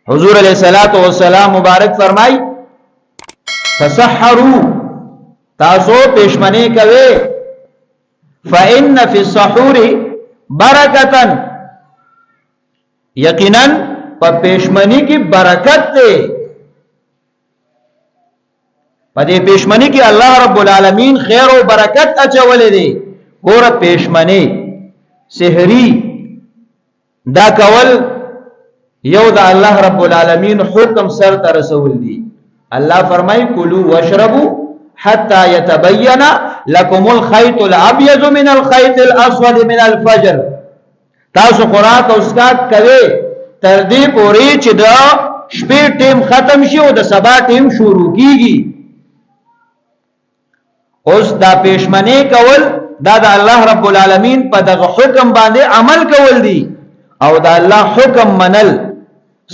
حضور علیہ الصلوۃ والسلام مبارک فرمای تسحروا تاسو پېشمنی کوي فإن فی السحور برکتا یقینا په پېشمنی کې برکت ده په دې پېشمنی کې الله رب العالمین خیر او برکت اچولې دي ګور پېشمنی سحری دا کول یو د الله رب العالمین حکم سر ته رسول دي الله فرمای کلوا واشربوا حتى يتبين لكم الخيط الابيض من الخيط الاسود من الفجر تاسو خوراک او اسکاک کوي تر دې پوري چې دا شپې ټیم ختم شي او د سبا ټیم شروع کیږي اوس دا پېشمنی کول دا د الله رب العالمین په دغه حکم باندې عمل کول دي او دا الله حکم منل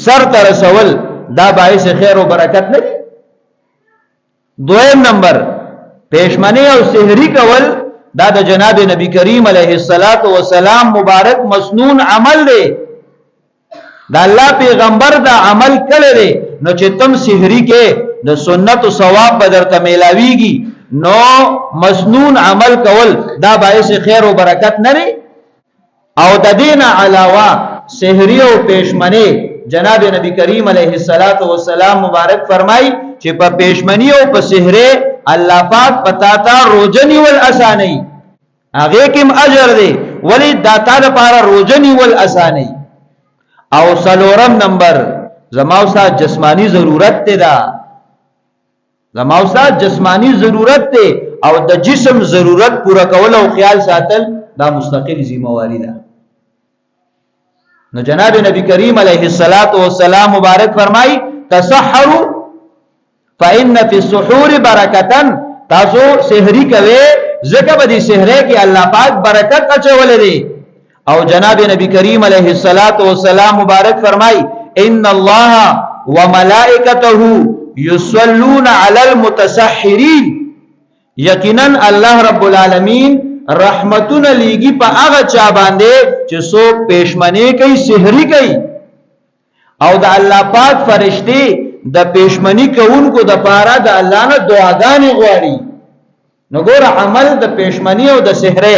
سر ته رسول دا باعث خیر او برکت نه دي دویم نمبر پېشمنی او سحری کول دا د جناب نبی کریم علیه الصلاۃ والسلام مبارک مسنون عمل دی دا الله پیغمبر دا عمل کړی دی نو چې تم سحری کې د سنت او ثواب بدر ته ملاویږي نو مسنون عمل کول دا باعث خیر او برکت نه لري او د دین علاوه سحری او پېشمنی جناب نبی کریم علیه الصلاۃ والسلام مبارک فرمای چې په پېشمنی او په سحری الله پاک پتا تا روزنی ول اسانی هغه کوم اجر دی ولی داتا لپاره روزنی ول اسانی او سلورم نمبر زماوسا جسمانی ضرورت ته دا زماوسا جسمانی ضرورت ته او د جسم ضرورت پورا کول او خیال ساتل دا مستقل ذمہ واری ده نو جناب نبی کریم علیہ الصلوۃ والسلام مبارک فرمای تسحروا فإن فی السحور برکتا تاسو سحری کوي زکه به دې سحری کې الله پاک برکت اچولې دي او جناب نبی کریم علیہ الصلوۃ والسلام مبارک فرمای ان الله وملائکته یصلون علی المتسحرین یقینا الله رب العالمین رحمتون لیگی پا آغا چا باندے چه سوک پیشمنی کئی سحری کئی او دا اللہ پاک فرشتے دا پیشمنی کون کو دا پارا دا اللہ نا دعاگانی غواری نگور عمل دا پیشمنی او دا سحری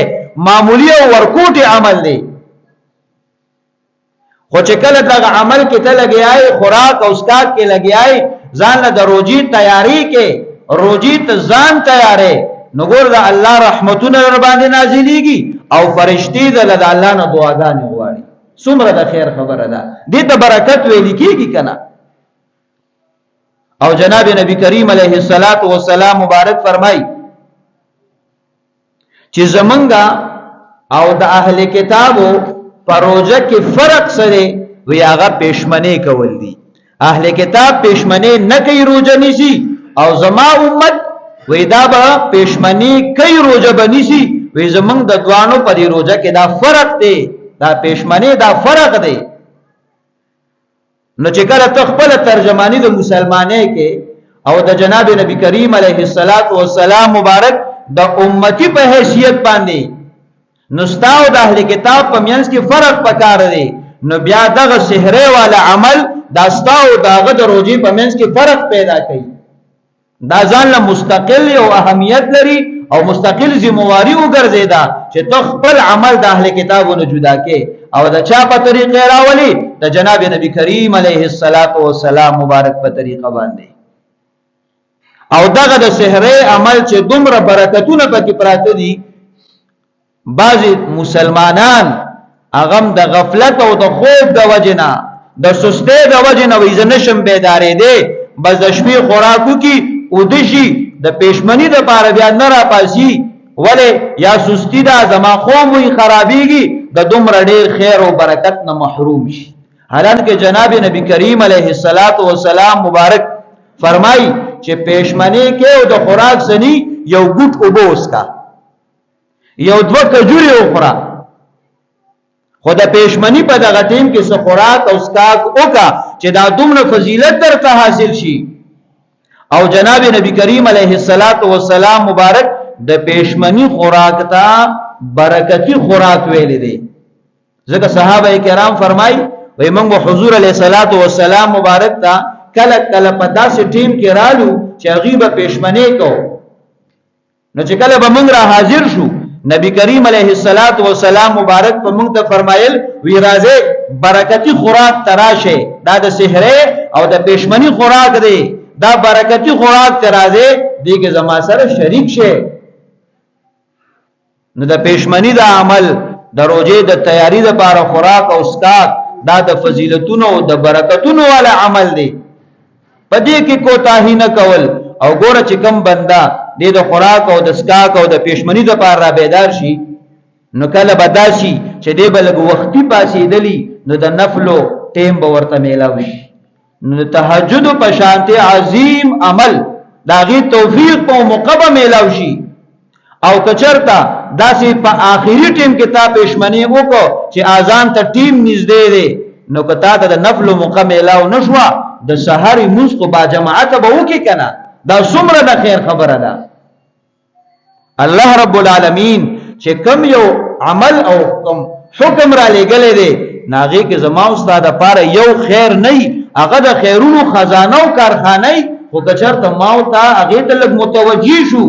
معمولی او ورکوٹ عمل دے خو چکل دا عمل کی تا لگی آئی خوراک او اسکاک کی لگی آئی زان دا روجی تیاری کے روجی تا زان تیارے نګور دا الله رحمتونه در باندې نازلېږي او فرشتي د الله نه دعاګانې غواړي څومره د خیر خبره ده دې ته برکت ویل کېږي کنه او جناب نبی کریم علیه الصلاۃ والسلام مبارک فرمای چې زمونږه او د اهل کتابو پروژه کې فرق سره وی هغه پېشمنی کول دي اهل کتاب پېشمنی نه کوي روزه نيسي او زما امت وی دا با پیشمنی کئی روزه بنیسی وی زمان دا دوانو پا دی روزه که دا فرق دی دا پیشمنی دا فرق دی نو چکر تخپل ترجمانی دا مسلمانی که او دا جناب نبی کریم علیہ الصلاۃ والسلام مبارک دا امتی پا حیثیت باندی نستاو دا اہل کتاب پا مینس کی فرق پکار دی نو بیا دا سحری والا عمل دا ستاو دا غد روزی پا مینس کی فرق پیدا کئی دا ځان له مستقل او اهمیت لري او مستقل ذمہواری وګرځیدا چې تو خپل عمل د اهل کتابونو جدا کې او د چا په طریقې راولي د جناب نبی کریم علیه الصلاۃ والسلام مبارک په طریقه باندې او دغه د سحری عمل چې دومره برکتونه پکې پراته دي بعضی مسلمانان اغم د غفلت او د خوب د وجنا د سستی د وجنا وې زنشم بیدارې دي بس د شپې خوراکو کې ودشي د پېشمنی د پاره بیا نه را پاسي ولی یا سستی دا زما خوب وي خرابيږي د دومره ډېر خیر او برکت نه محروم شي حالانکه جناب نبی کریم علیه الصلاۃ والسلام مبارک فرمای چې پېشمنی کې او د خوراک سني یو ګټ وبوس کا یو دوه کجوري وخورا خو د پېشمنی په دغه ټیم کې څه خوراک او اسکاک وکا چې دا دومره فضیلت درته حاصل شي او جناب نبی کریم علیہ الصلوۃ والسلام مبارک د پېشمنی خوراک ته برکتی خوراک ویل دي ځکه صحابه کرام فرمای وای موږ حضور علیه الصلاۃ والسلام مبارک تا کله کله په داسې ټیم کې رالو چې غیبه پېشمنه کو نو چې کله به موږ را حاضر شو نبی کریم علیه الصلاۃ والسلام مبارک په موږ ته فرمایل وی راځي برکتی خوراک تراشه دا د سحره او د پېشمنی خوراک دی دا برکتی خوراک تراځي دیګه زما سره شریک شه نو د پېشمنی د عمل د روزه د تیاری لپاره خوراک او اسکاک دا د فضیلتونو او د برکتونو والا عمل دی پدې کې کوتاهی نه کول او ګوره چې کم بندا د خوراک او د اسکاک او د پېشمنی د لپاره را بیدار شي نو کله بداسي چې دې بلګ وختي پاسې دلی نو د نفلو ټیم به ورته میلاوي نو تهجد په شانته عظیم عمل داغي توفیق او مقبه میلاو شي او کچرتا داسې په آخري ټیم کې تا پېشمنی وکړو چې اذان ته ټیم نږدې دی نو کتا ته د نفل مکملاو نشوا د سحر موږ کو با جماعت به وکي کنه دا څومره د خیر خبره ده الله رب العالمین چې کم یو عمل او کم حکم را لګلې دی ناغي کې زما استاد لپاره یو خیر نه هغه د خیرونو خزانه او کارخانه خو کچرته ماو ته هغه ته لګ متوجي شو